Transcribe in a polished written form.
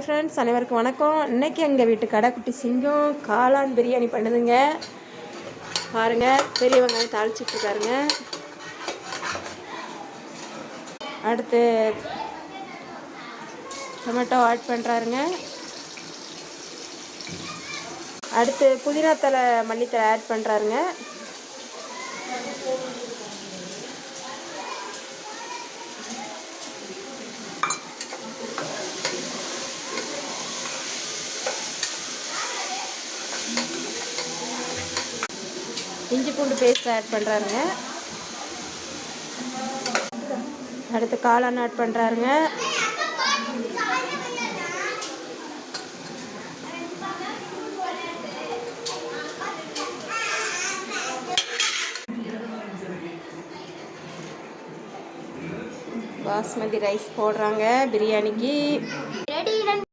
Hi friends, அனைவருக்கும் வணக்கம். இன்றைக்கி எங்கள் வீட்டு கடைக்குட்டி சிங்கம் காளான் பிரியாணி பண்ணுதுங்க. பாருங்கள், பெரிய வெங்காயம் தாளிச்சிட்ருக்காருங்க. அடுத்து டொமேட்டோ ஆட் பண்ணுறாருங்க. அடுத்து புதினா தலை மல்லித்தலை ஆட் பண்ணுறாருங்க. இஞ்சி பூண்டு பேஸ்ட் ஆட் பண்ணுறாருங்க. அடுத்து காளான் ஆட் பண்ணுறாருங்க. பாஸ்மதி ரைஸ் போடுறாங்க பிரியாணிக்கு.